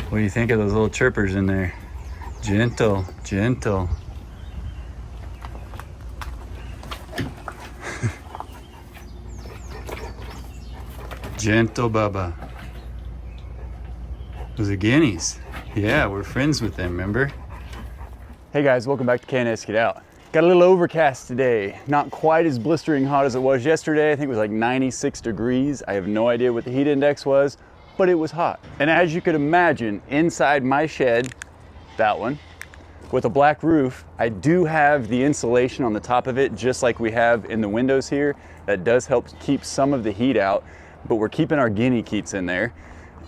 What do you think of those little chirpers in there? Gentle, gentle. Gentle Bubba. Those are guineas. Yeah, we're friends with them, remember? Hey guys, welcome back to K&S Get Out. Got a little overcast today. Not quite as blistering hot as it was yesterday. I think it was like 96 degrees. I have no idea what the heat index was, but it was hot. And as you could imagine, inside my shed, that one, with a black roof, I do have the insulation on the top of it, just like we have in the windows here. That does help keep some of the heat out, but we're keeping our guinea keets in there.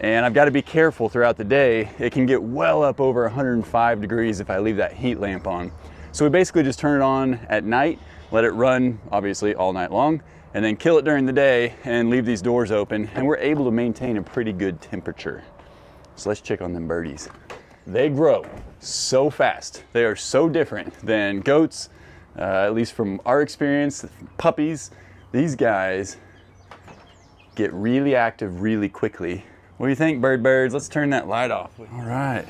And I've got to be careful throughout the day. It can get well up over 105 degrees if I leave that heat lamp on. So we basically just turn it on at night, let it run, obviously, all night long, and then kill it during the day and leave these doors open, and we're able to maintain a pretty good temperature. So let's check on them birdies. They grow so fast. They are so different than goats, at least from our experience. Puppies, these guys get really active really quickly. What do you think, birds? Let's turn that light off. All right.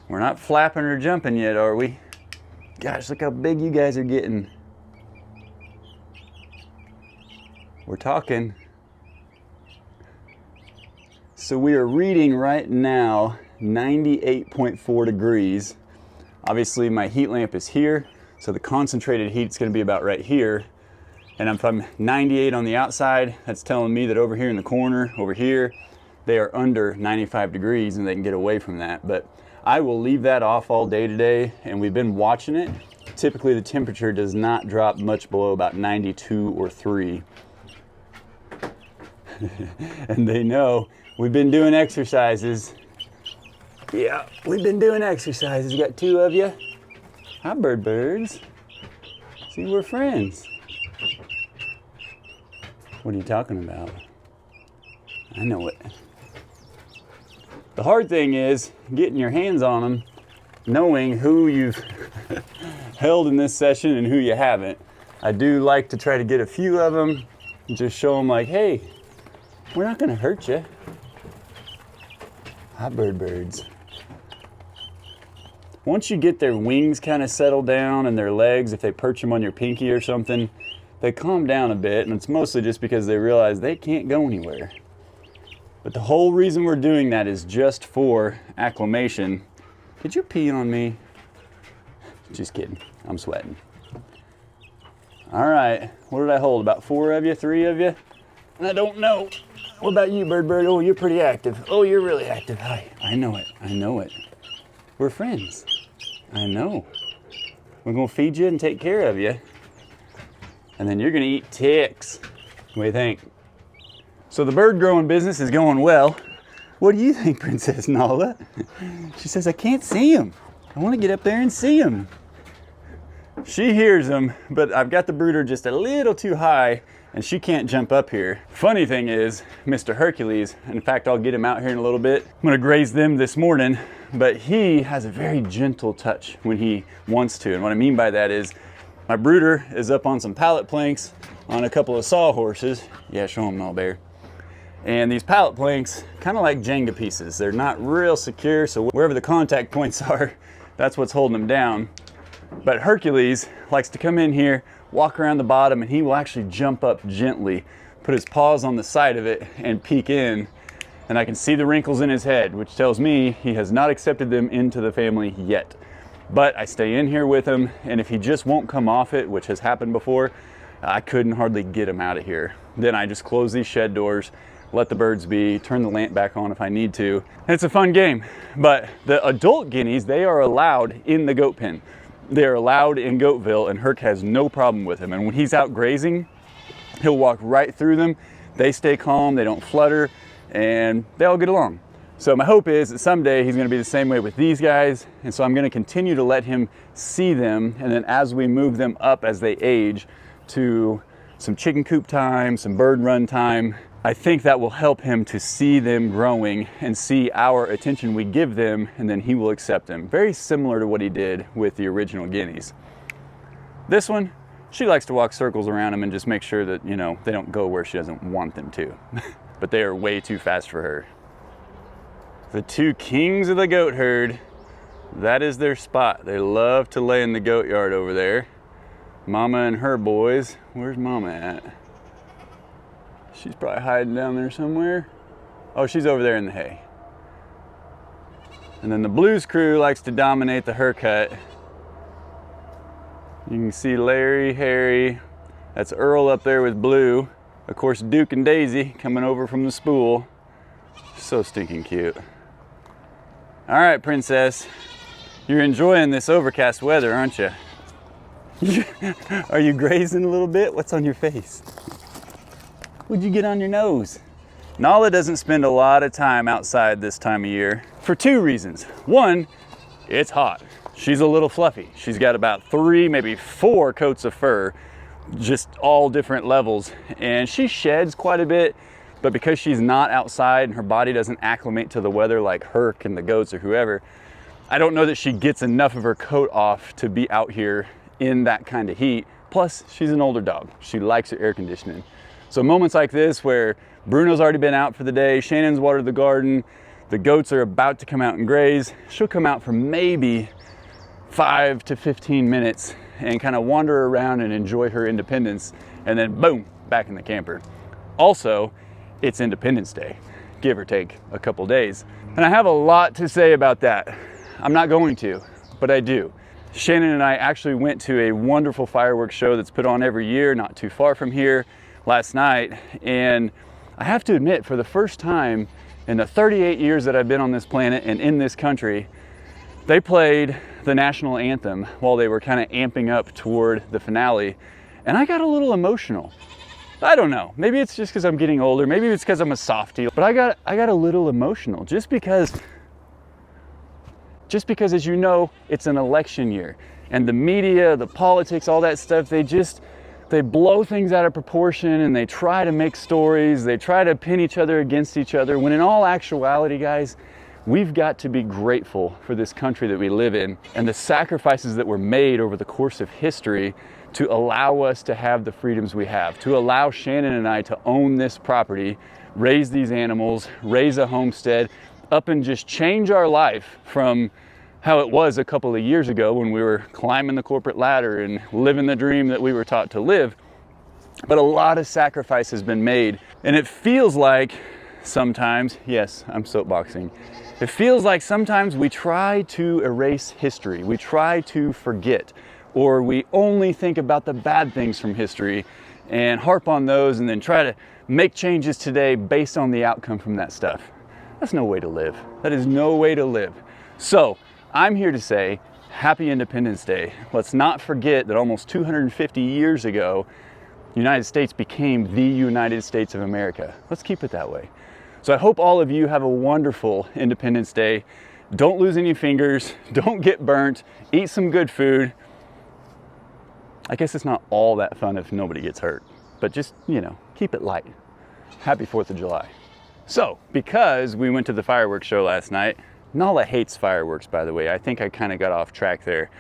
We're not flapping or jumping yet, are we? Gosh, look how big you guys are getting. We're talking. So we are reading right now 98.4 degrees. Obviously my heat lamp is here, so the concentrated heat is going to be about right here. And if I'm 98 on the outside, that's telling me that over here in the corner, over here, they are under 95 degrees and they can get away from that. But I will leave that off all day today, and we've been watching it. Typically the temperature does not drop much below about 92 or 3. And they know we've been doing exercises. Yeah, we've been doing exercises. Got two of you. Hi, birds. See, we're friends. What are you talking about? I know it. The hard thing is getting your hands on them, knowing who you've held in this session and who you haven't. I do like to try to get a few of them and just show them like, hey, we're not gonna hurt you. Hi, birds. Once you get their wings kind of settled down and their legs, if they perch them on your pinky or something, they calm down a bit, and it's mostly just because they realize they can't go anywhere. But the whole reason we're doing that is just for acclimation. Did you pee on me? Just kidding, I'm sweating. All right, what did I hold? About 4 of you, 3 of you? I don't know. What about you, bird? Oh, you're pretty active. Oh, you're really active. Hi, I know it. We're friends. I know. We're gonna feed you and take care of you. And then you're gonna eat ticks. What do you think? So the bird growing business is going well. What do you think, Princess Nala? She says, I can't see him. I want to get up there and see him. She hears him, but I've got the brooder just a little too high and she can't jump up here. Funny thing is, Mr. Hercules, in fact, I'll get him out here in a little bit. I'm gonna graze them this morning, but he has a very gentle touch when he wants to. And what I mean by that is, my brooder is up on some pallet planks on a couple of sawhorses. Yeah, show them, all bear. And these pallet planks, kind of like Jenga pieces. They're not real secure, so wherever the contact points are, that's what's holding them down. But Hercules likes to come in here, walk around the bottom, and he will actually jump up gently, put his paws on the side of it, and peek in. And I can see the wrinkles in his head, which tells me he has not accepted them into the family yet. But I stay in here with him, and if he just won't come off it, which has happened before, I couldn't hardly get him out of here. Then I just close these shed doors, let the birds be, turn the lamp back on if I need to. And it's a fun game. But the adult guineas, they are allowed in the goat pen. They're allowed in Goatville, and Herc has no problem with them. And when he's out grazing, he'll walk right through them. They stay calm, they don't flutter, and they all get along. So my hope is that someday he's gonna be the same way with these guys. And so I'm gonna continue to let him see them. And then as we move them up as they age to some chicken coop time, some bird run time, I think that will help him to see them growing and see our attention we give them, and then he will accept them. Very similar to what he did with the original guineas. This one, she likes to walk circles around them and just make sure that, you know, they don't go where she doesn't want them to. But they are way too fast for her. The two kings of the goat herd. That is their spot. They love to lay in the goat yard over there. Mama and her boys. Where's Mama at? She's probably hiding down there somewhere. Oh, she's over there in the hay. And then the Blues crew likes to dominate the Hercut. You can see Larry, Harry. That's Earl up there with Blue. Of course, Duke and Daisy coming over from the spool. So stinking cute. All right, Princess. You're enjoying this overcast weather, aren't you? Are you grazing a little bit? What's on your face? What'd you get on your nose? Nala doesn't spend a lot of time outside this time of year for two reasons. One, it's hot. She's a little fluffy. She's got about 3, maybe 4 coats of fur, just all different levels. And she sheds quite a bit, but because she's not outside and her body doesn't acclimate to the weather like Herc and the goats or whoever, I don't know that she gets enough of her coat off to be out here in that kind of heat. Plus, she's an older dog. She likes her air conditioning. So moments like this where Bruno's already been out for the day, Shannon's watered the garden, the goats are about to come out and graze, she'll come out for maybe 5 to 15 minutes and kind of wander around and enjoy her independence, and then boom, back in the camper. Also, it's Independence Day, give or take a couple days. And I have a lot to say about that. I'm not going to, but I do. Shannon and I actually went to a wonderful fireworks show that's put on every year, not too far from here, last night. And I have to admit, for the first time in the 38 years that I've been on this planet and in this country, they played the national anthem while they were kind of amping up toward the finale. And I got a little emotional. I don't know, maybe it's just because I'm getting older, maybe it's because I'm a softie, but I got a little emotional just because as you know, it's an election year, and the media, the politics, all that stuff, they blow things out of proportion, and they try to make stories, they try to pin each other against each other, when in all actuality, guys, we've got to be grateful for this country that we live in and the sacrifices that were made over the course of history to allow us to have the freedoms we have, to allow Shannon and I to own this property, raise these animals, raise a homestead, up and just change our life from how it was a couple of years ago when we were climbing the corporate ladder and living the dream that we were taught to live. But a lot of sacrifice has been made, and it feels like sometimes, yes, I'm soapboxing, it feels like sometimes we try to erase history, we try to forget, or we only think about the bad things from history and harp on those and then try to make changes today based on the outcome from that stuff. That's no way to live. That is no way to live. So I'm here to say happy Independence Day. Let's not forget that almost 250 years ago, the United States became the United States of America. Let's keep it that way. So I hope all of you have a wonderful Independence Day. Don't lose any fingers, don't get burnt, eat some good food. I guess it's not all that fun if nobody gets hurt, but just, you know, keep it light. Happy 4th of July. So, because we went to the fireworks show last night, Nala hates fireworks, by the way. I think I kind of got off track there.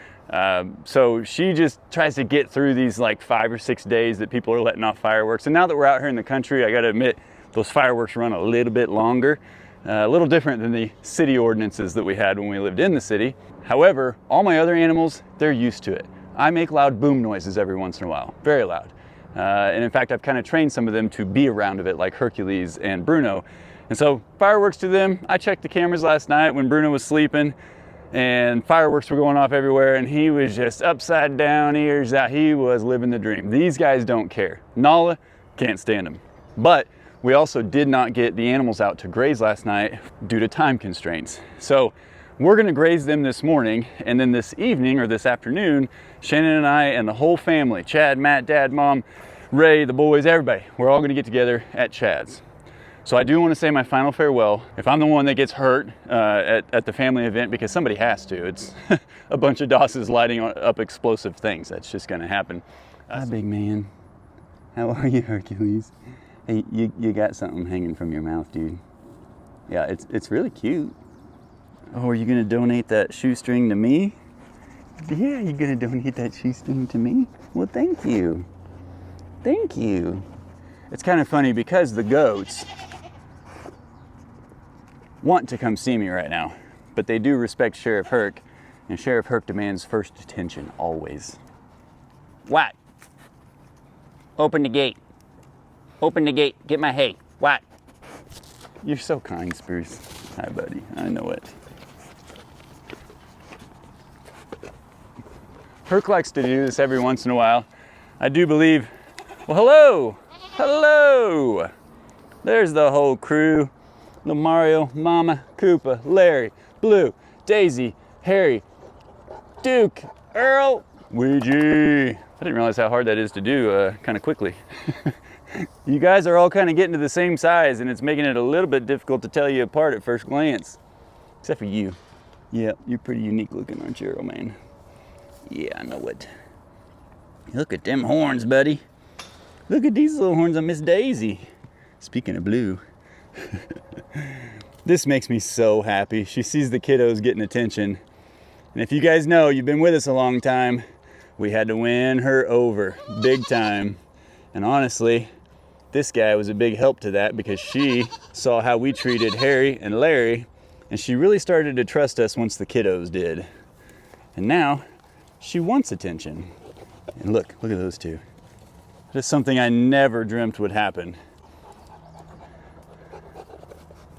So she just tries to get through these like 5 or 6 days that people are letting off fireworks. And now that we're out here in the country, I gotta admit, those fireworks run a little bit longer, a little different than the city ordinances that we had when we lived in the city. However, all my other animals, they're used to it. I make loud boom noises every once in a while, very loud. And in fact, I've kind of trained some of them to be around of it, like Hercules and Bruno. And so fireworks to them, I checked the cameras last night when Bruno was sleeping, and fireworks were going off everywhere, and he was just upside down, ears out. He was living the dream. These guys don't care. Nala can't stand them. But we also did not get the animals out to graze last night due to time constraints. So we're gonna graze them this morning, and then this evening or this afternoon, Shannon and I and the whole family, Chad, Matt, Dad, Mom, Ray, the boys, everybody, we're all gonna get together at Chad's. So I do want to say my final farewell. If I'm the one that gets hurt at the family event, because somebody has to, it's a bunch of Dosses lighting up explosive things. That's just gonna happen. Hi, big man. How are you, Hercules? Hey, you got something hanging from your mouth, dude. Yeah, it's really cute. Oh, are you gonna donate that shoestring to me? Yeah, you're gonna donate that shoestring to me? Well, thank you. Thank you. It's kind of funny because the goats, want to come see me right now, but they do respect Sheriff Herc, and Sheriff Herc demands first attention, always. What? Open the gate. Open the gate. Get my hay. What? You're so kind, Spruce. Hi, buddy. I know it. Herc likes to do this every once in a while. I do believe. Well, hello. Hello. There's the whole crew. Little Mario, Mama, Koopa, Larry, Blue, Daisy, Harry, Duke, Earl, Ouija. I didn't realize how hard that is to do kind of quickly. You guys are all kind of getting to the same size, and it's making it a little bit difficult to tell you apart at first glance. Except for you. Yeah, you're pretty unique looking, aren't you, Earl, man? Yeah, I know it. Look at them horns, buddy. Look at these little horns on Miss Daisy. Speaking of Blue. This makes me so happy. She sees the kiddos getting attention. And if you guys know, you've been with us a long time, we had to win her over big time. And honestly, this guy was a big help to that because she saw how we treated Harry and Larry, and she really started to trust us once the kiddos did. And now she wants attention. And look at those two. Just something I never dreamt would happen.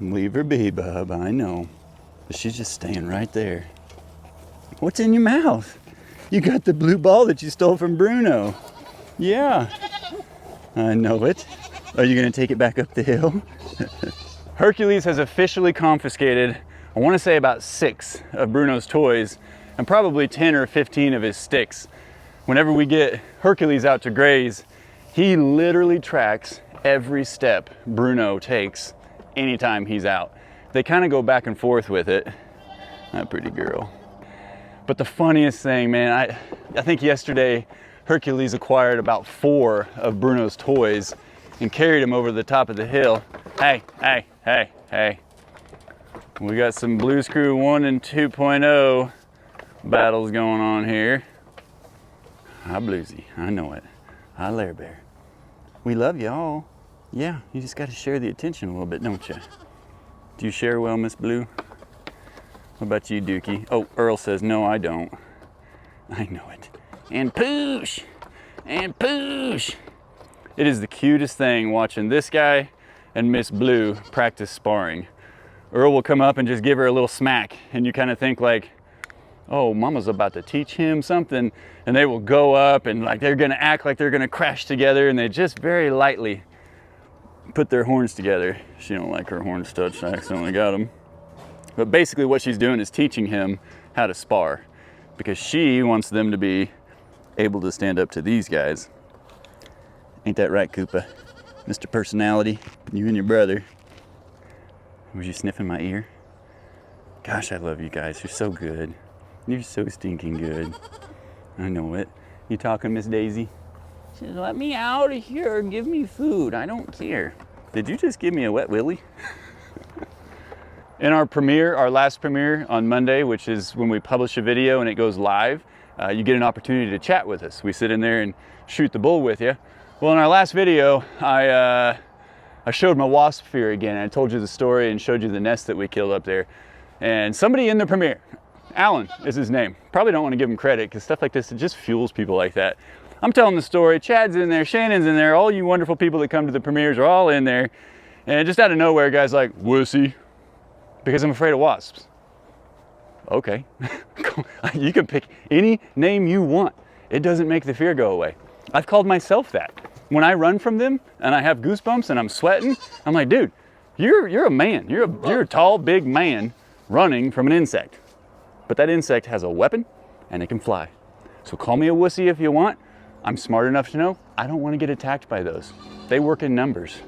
Leave her be, bub, I know. But she's just staying right there. What's in your mouth? You got the blue ball that you stole from Bruno. Yeah, I know it. Are you gonna take it back up the hill? Hercules has officially confiscated, I wanna say about 6 of Bruno's toys and probably 10 or 15 of his sticks. Whenever we get Hercules out to graze, he literally tracks every step Bruno takes anytime he's out. They kind of go back and forth with it. That pretty girl. But the funniest thing, man, I think yesterday Hercules acquired about 4 of Bruno's toys and carried him over the top of the hill. Hey, hey, hey, hey. We got some Blues Crew 1 and 2.0 battles going on here. Hi, Bluesy, I know it. Hi, Lair Bear. We love you all. Yeah, you just got to share the attention a little bit, don't you? Do you share well, Miss Blue? What about you, Dookie? Oh, Earl says, no, I don't. I know it. And poosh! And poosh! It is the cutest thing watching this guy and Miss Blue practice sparring. Earl will come up and just give her a little smack, and you kind of think like, oh, Mama's about to teach him something, and they will go up and like they're gonna act like they're gonna crash together, and they just very lightly put their horns together. She don't like her horns touched, I accidentally got them. But basically what she's doing is teaching him how to spar because she wants them to be able to stand up to these guys. Ain't that right, Koopa? Mr. Personality, you and your brother. Was you sniffing my ear? Gosh, I love you guys. You're so good. You're so stinking good. I know it. You talking, Miss Daisy? She says, let me out of here. Give me food. I don't care. Did you just give me a wet willy? In our premiere, our last premiere on Monday, which is when we publish a video and it goes live, you get an opportunity to chat with us. We sit in there and shoot the bull with you. Well, in our last video, I showed my wasp fear again. I told you the story and showed you the nest that we killed up there. And somebody in the premiere, Alan is his name. Probably don't want to give him credit because stuff like this, it just fuels people like that. I'm telling the story, Chad's in there, Shannon's in there, all you wonderful people that come to the premieres are all in there. And just out of nowhere, guys like, wussy, because I'm afraid of wasps. Okay, you can pick any name you want. It doesn't make the fear go away. I've called myself that. When I run from them and I have goosebumps and I'm sweating, I'm like, dude, you're a man. You're a tall, big man running from an insect. But that insect has a weapon and it can fly. So call me a wussy if you want. I'm smart enough to know I don't want to get attacked by those. They work in numbers.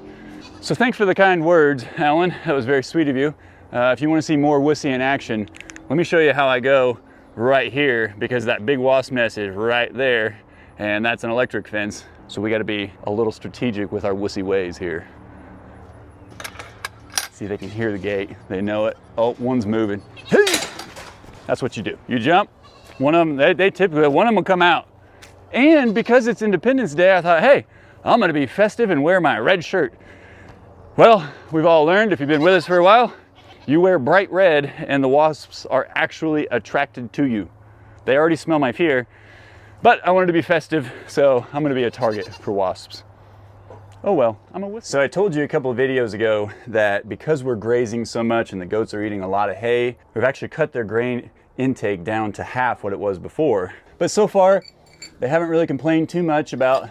So thanks for the kind words, Alan. That was very sweet of you. If you want to see more wussy in action, let me show you how I go right here because that big wasp nest is right there and that's an electric fence. So we got to be a little strategic with our wussy ways here. See, they can hear the gate. They know it. Oh, one's moving. That's what you do. You jump. One of them, they typically, one of them will come out. And because it's Independence Day, I thought, hey, I'm going to be festive and wear my red shirt. Well, we've all learned, if you've been with us for a while, You wear bright red and the wasps are actually attracted to you. They already smell my fear, but I wanted to be festive, so I'm gonna be a target for wasps. Oh well, I'm a whistle. So I told you a couple of videos ago that because we're grazing so much and the goats are eating a lot of hay, we've actually cut their grain intake down to half what it was before. But so far, they haven't really complained too much about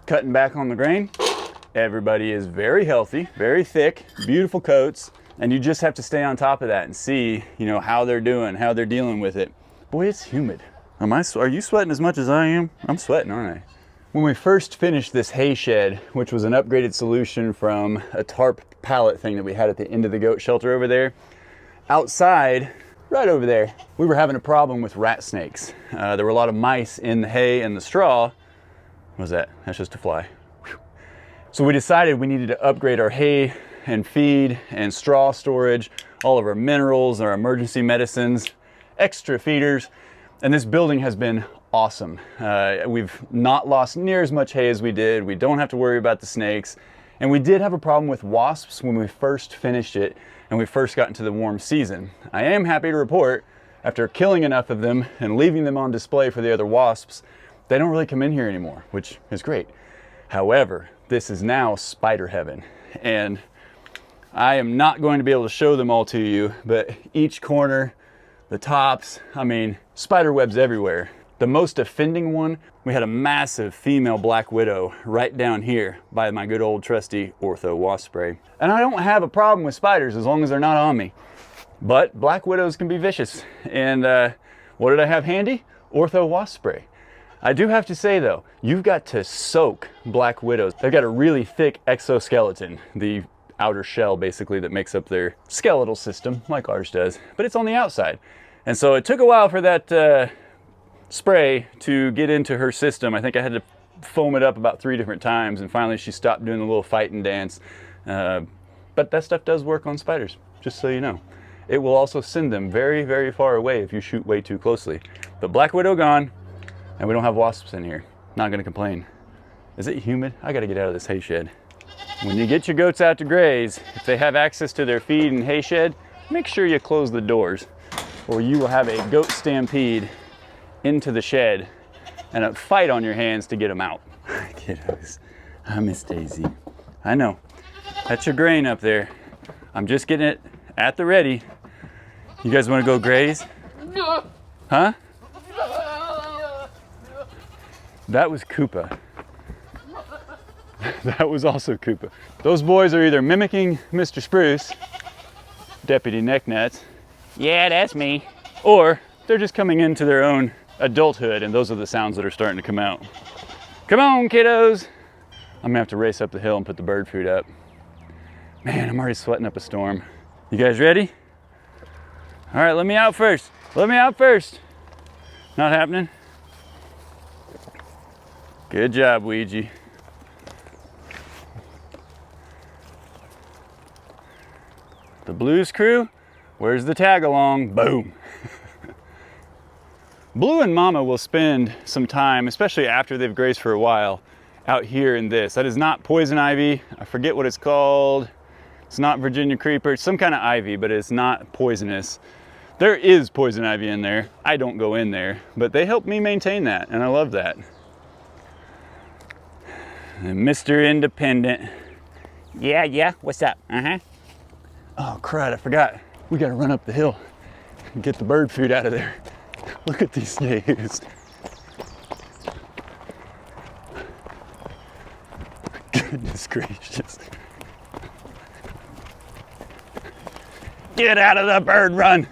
cutting back on the grain. Everybody is very healthy, very thick, beautiful coats, and you just have to stay on top of that and see, you know, how they're doing, how they're dealing with it. Boy, it's humid. Are you sweating as much as I am? I'm sweating, aren't I? When we first finished this hay shed, which was an upgraded solution from a tarp pallet thing that we had at the end of the goat shelter over there, outside, right over there, we were having a problem with rat snakes. There were a lot of mice in the hay and the straw. What was that? That's just a fly. Whew. So we decided we needed to upgrade our hay and feed and straw storage, all of our minerals, our emergency medicines, extra feeders, and this building has been awesome. We've not lost near as much hay as we did. We don't have to worry about the snakes. And we did have a problem with wasps when we first finished it and we first got into the warm season. I am happy to report, after killing enough of them and leaving them on display for the other wasps, they don't really come in here anymore, which is great. However, this is now spider heaven. And I am not going to be able to show them all to you, but each corner, the tops, I mean, spider webs everywhere. The most offending one, we had a massive female black widow right down here by my good old trusty Ortho wasp spray. And I don't have a problem with spiders as long as they're not on me. But black widows can be vicious. And what did I have handy? Ortho wasp spray. I do have to say though, you've got to soak black widows. They've got a really thick exoskeleton, the outer shell basically that makes up their skeletal system like ours does, but it's on the outside. And so it took a while for that spray to get into her system. I think I had to foam it up about 3 different times, and finally she stopped doing the little fight and dance. But that stuff does work on spiders, just so you know. It will also send them very, very far away if you shoot way too closely. But black widow gone, and we don't have wasps in here. Not gonna complain. Is it humid? I gotta get out of this hay shed. When you get your goats out to graze, if they have access to their feed and hay shed, make sure you close the doors, or you will have a goat stampede into the shed and a fight on your hands to get them out. Kiddos, I miss Daisy. I know, that's your grain up there. I'm just getting it at the ready. You guys wanna go graze? Huh? That was Koopa. That was also Koopa. Those boys are either mimicking Mr. Spruce, Deputy Necknuts, yeah, that's me, or they're just coming into their own adulthood, and those are the sounds that are starting to come out. Come on, kiddos. I'm gonna have to race up the hill and put the bird food up. Man, I'm already sweating up a storm. You guys ready? All right, let me out first. Let me out first. Not happening? Good job, Ouija. The Blues crew, where's the tag along? Boom. Blue and Mama will spend some time, especially after they've grazed for a while, out here in this. That is not poison ivy. I forget what it's called. It's not Virginia creeper. It's some kind of ivy, but it's not poisonous. There is poison ivy in there. I don't go in there, but they help me maintain that, and I love that. And Mr. Independent. Yeah, what's up? Oh, crud, I forgot. We gotta run up the hill and get the bird food out of there. Look at these snails. Goodness gracious. Get out of the bird run.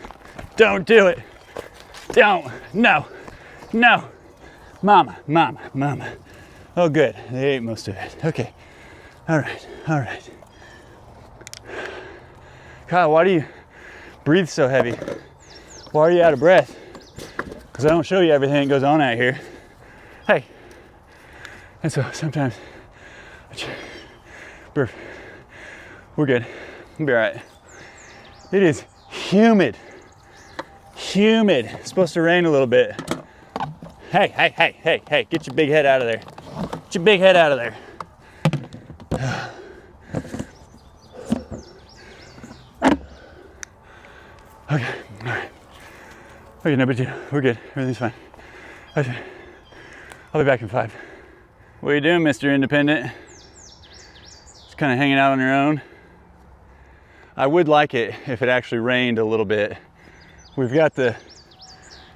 Don't do it. Don't. No. Mama. Oh, good. They ate most of it. Okay. All right. Kyle, why do you breathe so heavy? Why are you out of breath? Because I don't show you everything that goes on out here. Hey. And so sometimes, we're good. We'll be all right. It is humid. It's supposed to rain a little bit. Hey, get your big head out of there. Get your big head out of there. Okay, all right. Okay, no big deal. We're good. Everything's fine. Okay. I'll be back in 5. What are you doing, Mr. Independent? Just kind of hanging out on your own. I would like it if it actually rained a little bit. We've got the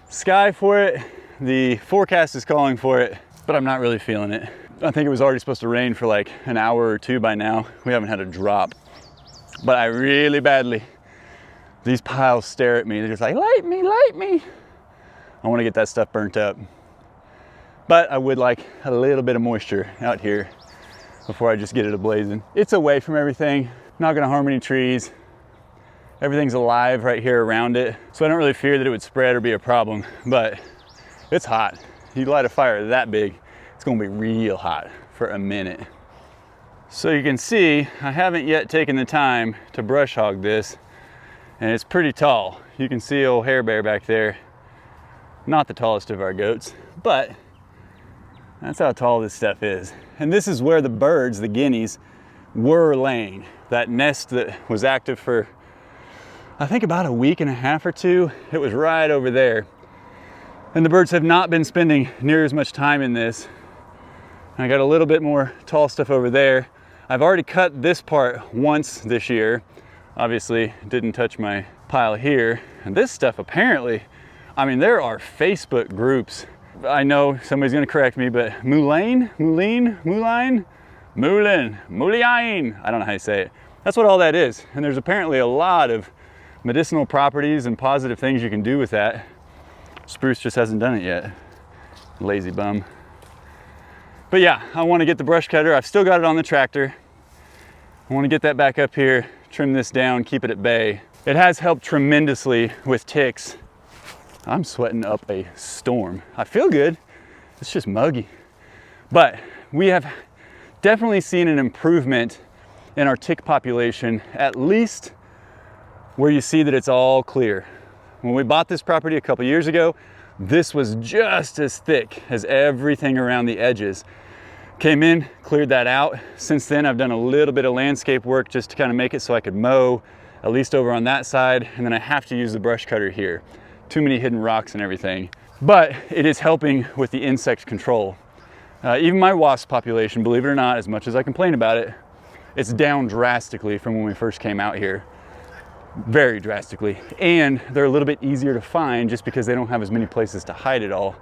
sky for it. The forecast is calling for it, but I'm not really feeling it. I think it was already supposed to rain for like an hour or 2 by now. We haven't had a drop, but I really badly, these piles stare at me. They're just like, light me, light me. I want to get that stuff burnt up. But I would like a little bit of moisture out here before I just get it ablazing. It's away from everything, not gonna harm any trees. Everything's alive right here around it. So I don't really fear that it would spread or be a problem, but it's hot. You light a fire that big, it's gonna be real hot for a minute. So you can see, I haven't yet taken the time to brush hog this, and it's pretty tall. You can see old Hair Bear back there. Not the tallest of our goats, but that's how tall this stuff is. And this is where the birds, the guineas, were laying. That nest that was active for, I think about a week and a half or 2, it was right over there. And the birds have not been spending near as much time in this. I got a little bit more tall stuff over there. I've already cut this part once this year. Obviously, didn't touch my pile here. And this stuff apparently, I mean, there are Facebook groups. I know somebody's gonna correct me, but Moulin, I don't know how you say it. That's what all that is. And there's apparently a lot of medicinal properties and positive things you can do with that. Spruce just hasn't done it yet. Lazy bum. But yeah, I wanna get the brush cutter. I've still got it on the tractor. I wanna get that back up here, trim this down, keep it at bay. It has helped tremendously with ticks. I'm sweating up a storm. I feel good, it's just muggy. But we have definitely seen an improvement in our tick population, at least where you see that it's all clear. When we bought this property a couple years ago, this was just as thick as everything around the edges. Came in, cleared that out. Since then, I've done a little bit of landscape work just to kind of make it so I could mow, at least over on that side, and then I have to use the brush cutter here. Too many hidden rocks and everything. But it is helping with the insect control. Even my wasp population, believe it or not, as much as I complain about it, it's down drastically from when we first came out here. Very drastically. And they're a little bit easier to find just because they don't have as many places to hide it all.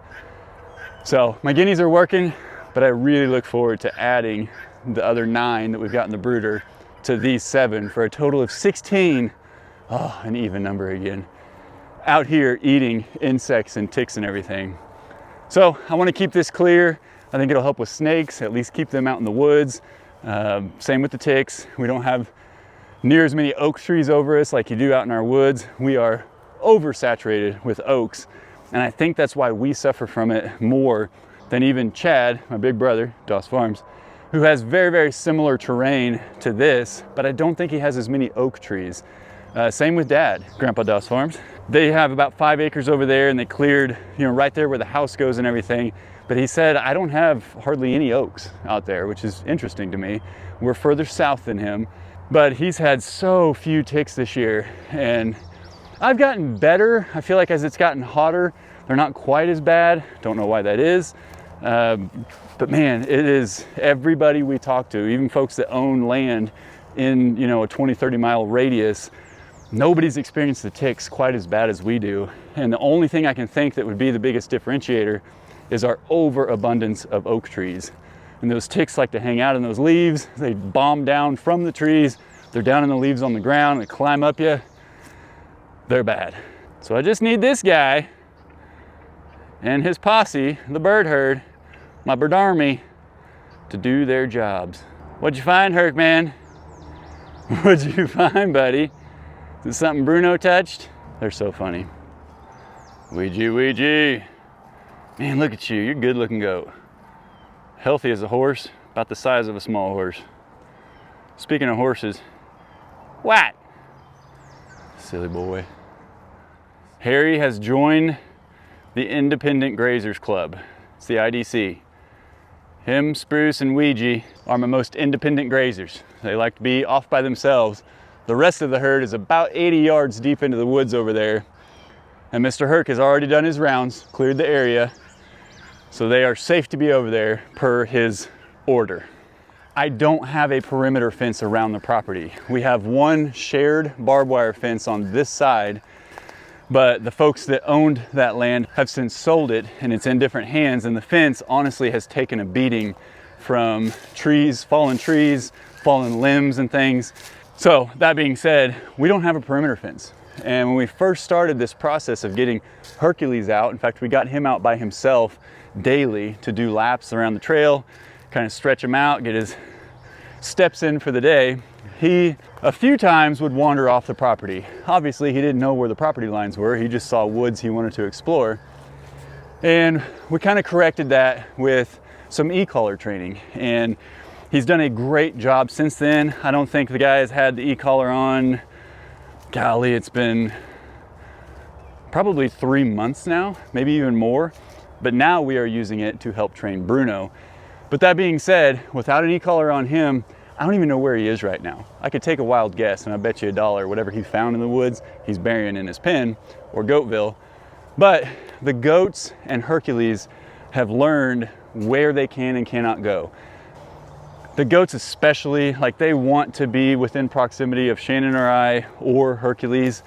So my guineas are working, but I really look forward to adding the other 9 that we've got in the brooder to these 7 for a total of 16. Oh, an even number again. Out here eating insects and ticks and everything. So I want to keep this clear. I think it'll help with snakes, at least keep them out in the woods. Same with the ticks. We don't have near as many oak trees over us like you do out in our woods. We are oversaturated with oaks. And I think that's why we suffer from it more than even Chad, my big brother, Doss Farms, who has very, very similar terrain to this, but I don't think he has as many oak trees. Same with Dad, Grandpa Doss Farms. They have about 5 acres over there and they cleared, you know, right there where the house goes and everything. But he said, I don't have hardly any oaks out there, which is interesting to me. We're further south than him, but he's had so few ticks this year. And I've gotten better. I feel like as it's gotten hotter, they're not quite as bad. Don't know why that is. But man, it is everybody we talk to, even folks that own land in, you know, a 20, 30 mile radius, nobody's experienced the ticks quite as bad as we do. And the only thing I can think that would be the biggest differentiator is our overabundance of oak trees. And those ticks like to hang out in those leaves. They bomb down from the trees. They're down in the leaves on the ground. They climb up you. They're bad. So I just need this guy and his posse, the bird herd, my bird army, to do their jobs. What'd you find, Herc man? What'd you find, buddy? Is it something Bruno touched? They're so funny. Ouija, Ouija. Man, look at you. You're a good looking goat. Healthy as a horse, about the size of a small horse. Speaking of horses, what? Silly boy. Harry has joined the Independent Grazers Club. It's the IDC. Him, Spruce, and Ouija are my most independent grazers. They like to be off by themselves The rest of the herd is about 80 yards deep into the woods over there. And Mr. Herc has already done his rounds, cleared the area. So they are safe to be over there per his order. I don't have a perimeter fence around the property. We have one shared barbed wire fence on this side, but the folks that owned that land have since sold it and it's in different hands, and the fence honestly has taken a beating from trees, fallen limbs and things. So that being said, we don't have a perimeter fence. And when we first started this process of getting Hercules out, in fact, we got him out by himself daily to do laps around the trail, kind of stretch him out, get his steps in for the day. He, a few times, would wander off the property. Obviously, he didn't know where the property lines were. He just saw woods he wanted to explore. And we kind of corrected that with some e-collar training. And he's done a great job since then. I don't think the guy has had the e-collar on, golly, it's been probably 3 months now, maybe even more. But now we are using it to help train Bruno. But that being said, without an e-collar on him, I don't even know where he is right now. I could take a wild guess, and I bet you $1, whatever he found in the woods, he's burying in his pen or Goatville. But the goats and Hercules have learned where they can and cannot go. The goats especially, like, they want to be within proximity of Shannon or I or Hercules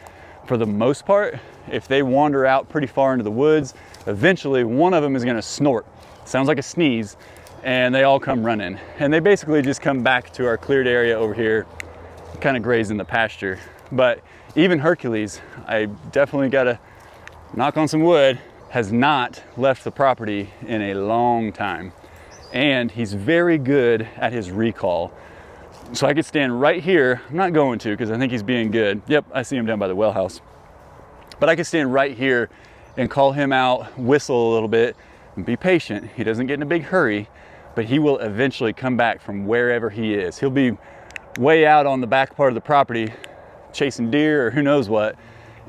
for the most part. If they wander out pretty far into the woods, eventually one of them is gonna snort. Sounds like a sneeze, and they all come running. And they basically just come back to our cleared area over here, kind of graze in the pasture. But even Hercules, I definitely gotta knock on some wood, has not left the property in a long time. And he's very good at his recall. So I could stand right here. I'm not going to, because I think he's being good. Yep, I see him down by the well house. But I could stand right here and call him out, whistle a little bit, and be patient. He doesn't get in a big hurry, but he will eventually come back from wherever he is. He'll be way out on the back part of the property, chasing deer or who knows what,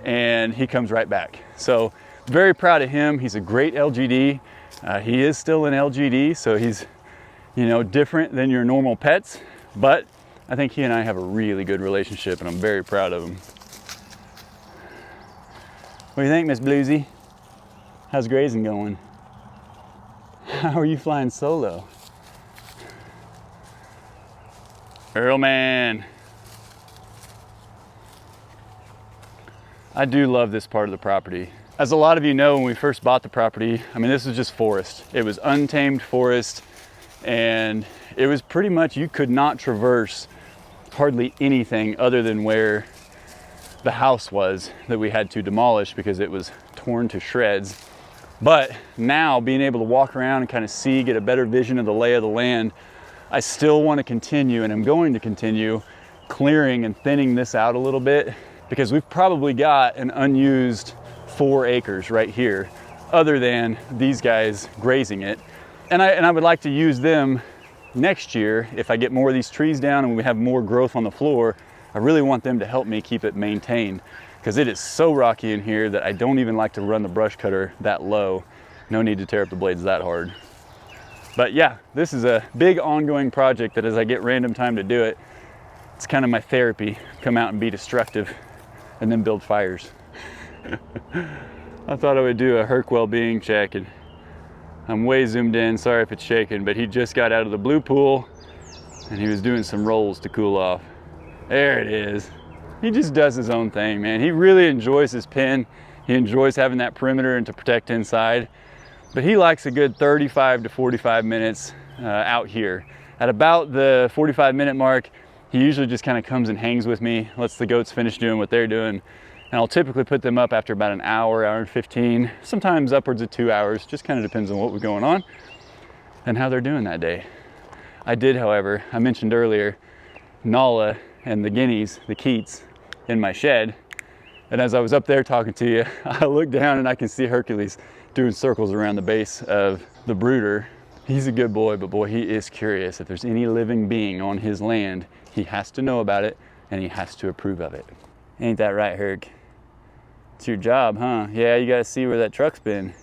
and he comes right back. So very proud of him. He's a great LGD. He is still an LGD, so he's, you know, different than your normal pets, but I think he and I have a really good relationship, and I'm very proud of him. What do you think, Miss Bluesy? How's grazing going? How are you flying solo? Earl man. I do love this part of the property. As a lot of you know, when we first bought the property, I mean, this was just forest. It was untamed forest, and it was pretty much, you could not traverse hardly anything other than where the house was that we had to demolish because it was torn to shreds. But now, being able to walk around and kind of see, get a better vision of the lay of the land, I still want to continue, and I'm going to continue clearing and thinning this out a little bit, because we've probably got an unused 4 acres right here, other than these guys grazing it. And I would like to use them next year. If I get more of these trees down and we have more growth on the floor, I really want them to help me keep it maintained, because it is so rocky in here that I don't even like to run the brush cutter that low. No need to tear up the blades that hard. But yeah, this is a big ongoing project that as I get random time to do it, it's kind of my therapy. Come out and be destructive and then build fires. I thought I would do a Herc well-being check, and I'm way zoomed in, sorry if it's shaking, but he just got out of the blue pool and he was doing some rolls to cool off. There it is. He just does his own thing, man. He really enjoys his pen. He enjoys having that perimeter and to protect inside, but he likes a good 35 to 45 minutes out here. At about the 45-minute mark, he usually just kind of comes and hangs with me, lets the goats finish doing what they're doing. And I'll typically put them up after about an hour, hour and 15, sometimes upwards of 2 hours, just kind of depends on what was going on and how they're doing that day. I did, however, I mentioned earlier, Nala and the guineas, the Keats, in my shed. And as I was up there talking to you, I looked down and I can see Hercules doing circles around the base of the brooder. He's a good boy, but boy, he is curious. If there's any living being on his land, he has to know about it and he has to approve of it. Ain't that right, Herc? It's your job, huh? Yeah, you gotta see where that truck's been.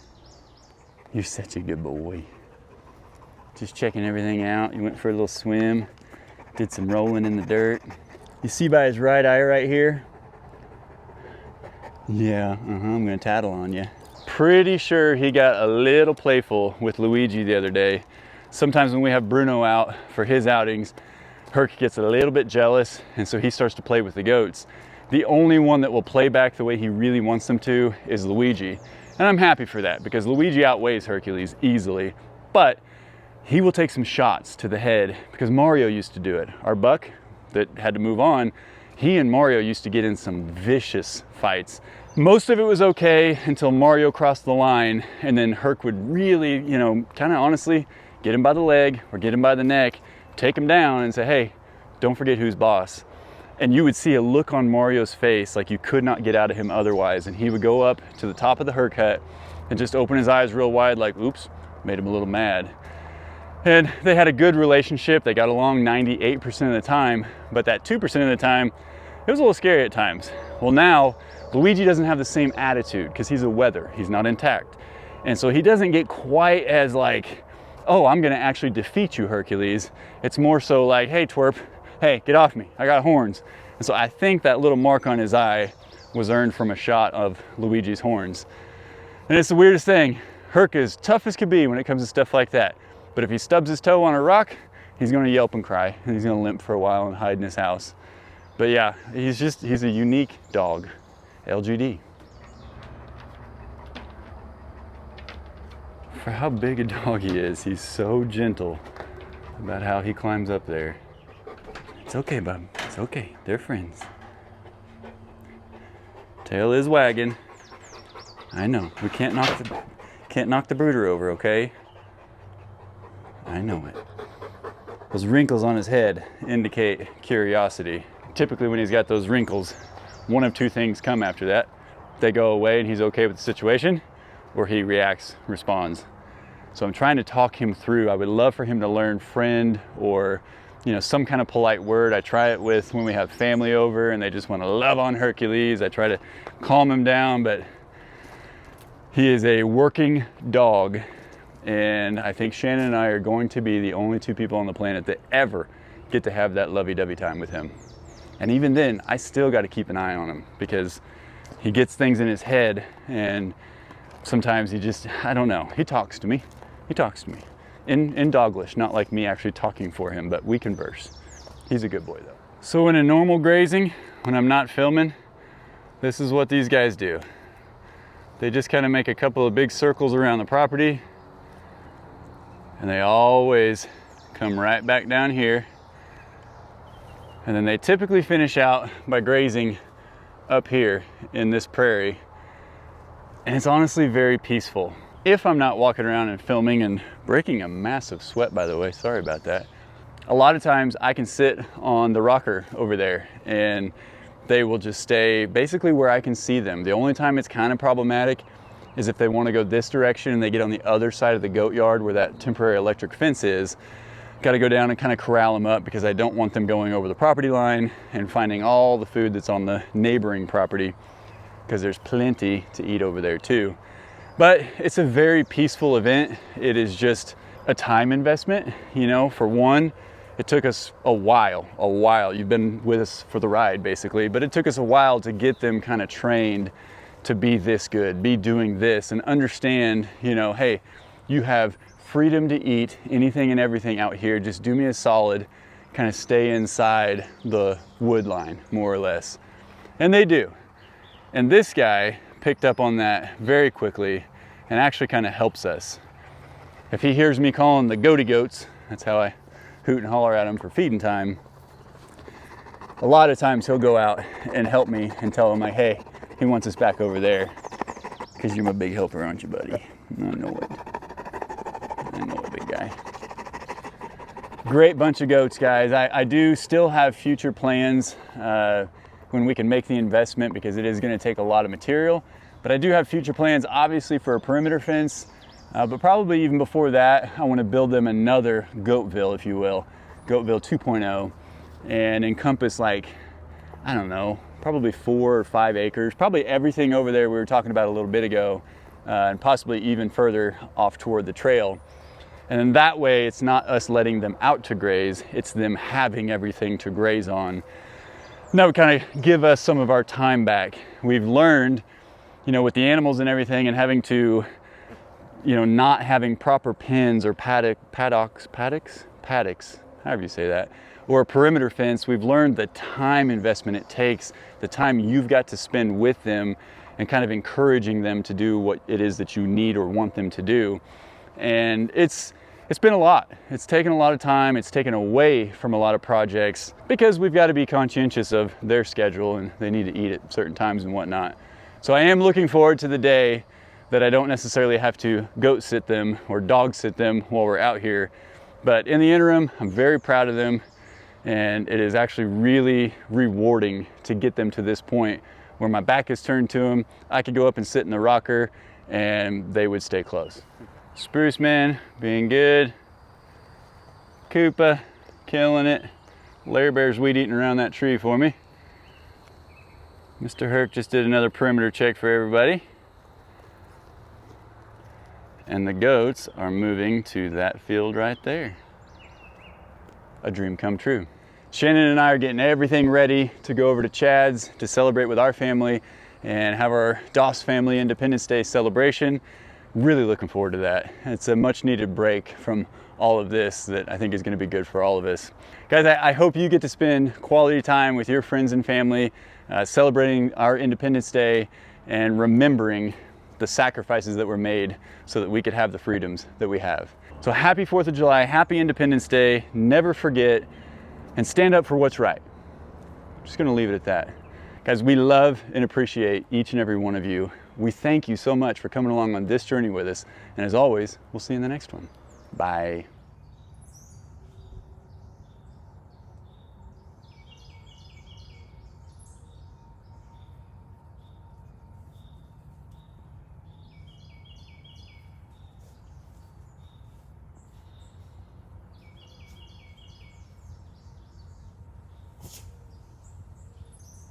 You're such a good boy. Just checking everything out. You went for a little swim, did some rolling in the dirt. You see by his right eye right here? Yeah, I'm gonna tattle on you. Pretty sure he got a little playful with Luigi the other day. Sometimes when we have Bruno out for his outings, Herc gets a little bit jealous, and so he starts to play with the goats. The only one that will play back the way he really wants them to is Luigi. And I'm happy for that because Luigi outweighs Hercules easily, but he will take some shots to the head because Mario used to do it. Our buck that had to move on, he and Mario used to get in some vicious fights. Most of it was okay until Mario crossed the line, and then Herc would really, you know, kind of honestly get him by the leg or get him by the neck, take him down and say, hey, don't forget who's boss. And you would see a look on Mario's face like you could not get out of him otherwise. And he would go up to the top of the Herc hut and just open his eyes real wide like, oops, made him a little mad. And they had a good relationship. They got along 98% of the time, but that 2% of the time, it was a little scary at times. Well, now Luigi doesn't have the same attitude because he's a wether, he's not intact. And so he doesn't get quite as like, oh, I'm gonna actually defeat you, Hercules. It's more so like, hey, twerp, hey, get off me, I got horns. And so I think that little mark on his eye was earned from a shot of Luigi's horns. And it's the weirdest thing. Herc is tough as could be when it comes to stuff like that. But if he stubs his toe on a rock, he's gonna yelp and cry, and he's gonna limp for a while and hide in his house. But yeah, he's a unique dog, LGD. For how big a dog he is, he's so gentle about how he climbs up there. It's okay, bub, it's okay, they're friends. Tail is wagging. I know, we can't knock the brooder over, okay? I know it. Those wrinkles on his head indicate curiosity. Typically when he's got those wrinkles, one of two things come after that. They go away and he's okay with the situation, or he reacts, responds. So I'm trying to talk him through. I would love for him to learn friend or, you know, some kind of polite word. I try it with when we have family over and they just want to love on Hercules. I try to calm him down, but he is a working dog. And I think Shannon and I are going to be the only two people on the planet that ever get to have that lovey-dovey time with him. And even then, I still got to keep an eye on him because he gets things in his head and sometimes he just, I don't know, he talks to me. He talks to me in Doglish, not like me actually talking for him, but we converse. He's a good boy though. So in a normal grazing, when I'm not filming, this is what these guys do. They just kind of make a couple of big circles around the property, and they always come right back down here. And then they typically finish out by grazing up here in this prairie. And it's honestly very peaceful. If I'm not walking around and filming and breaking a massive sweat, by the way, sorry about that. A lot of times I can sit on the rocker over there and they will just stay basically where I can see them. The only time it's kind of problematic is if they want to go this direction and they get on the other side of the goat yard where that temporary electric fence is. Got to go down and kind of corral them up because I don't want them going over the property line and finding all the food that's on the neighboring property, because there's plenty to eat over there too. But it's a very peaceful event. It is just a time investment, you know. For one, it took us a while. You've been with us for the ride basically, but it took us a while to get them kind of trained to be this good, be doing this, and understand, you know, hey, you have freedom to eat anything and everything out here. Just do me a solid, kind of stay inside the wood line, more or less. And they do. And this guy picked up on that very quickly and actually kind of helps us. If he hears me calling the goaty goats, that's how I hoot and holler at him for feeding time, a lot of times he'll go out and help me and tell him like, hey, he wants us back over there because you're my big helper, aren't you, buddy? I know it. I know it, big guy. Great bunch of goats, guys. I do still have future plans when we can make the investment, because it is going to take a lot of material. But I do have future plans, obviously, for a perimeter fence. But probably even before that, I want to build them another Goatville, if you will, Goatville 2.0, and encompass like, I don't know, probably 4 or 5 acres, probably everything over there we were talking about a little bit ago, and possibly even further off toward the trail. And then that way, it's not us letting them out to graze, it's them having everything to graze on. that would kind of give us some of our time back. We've learned, you know, with the animals and everything, and having to, you know, not having proper pens or paddocks, however you say that, or a perimeter fence, we've learned the time investment it takes, the time you've got to spend with them, and kind of encouraging them to do what it is that you need or want them to do. And it's been a lot. It's taken a lot of time. It's taken away from a lot of projects because we've got to be conscientious of their schedule and they need to eat at certain times and whatnot. So I am looking forward to the day that I don't necessarily have to goat sit them or dog sit them while we're out here. But in the interim, I'm very proud of them, and it is actually really rewarding to get them to this point where my back is turned to them. I could go up and sit in the rocker and they would stay close. Spruce Man being good. Koopa killing it. Larry Bear's weed eating around that tree for me. Mr. Herc just did another perimeter check for everybody. And the goats are moving to that field right there. A dream come true. Shannon and I are getting everything ready to go over to Chad's to celebrate with our family and have our Doss family Independence Day celebration. Really looking forward to that. It's a much needed break from all of this that I think is going to be good for all of us. Guys, I hope you get to spend quality time with your friends and family, celebrating our Independence Day and remembering the sacrifices that were made so that we could have the freedoms that we have. So happy 4th of July, happy Independence Day. Never forget and stand up for what's right. I'm just going to leave it at that. Guys, we love and appreciate each and every one of you. We thank you so much for coming along on this journey with us. And as always, we'll see you in the next one. Bye.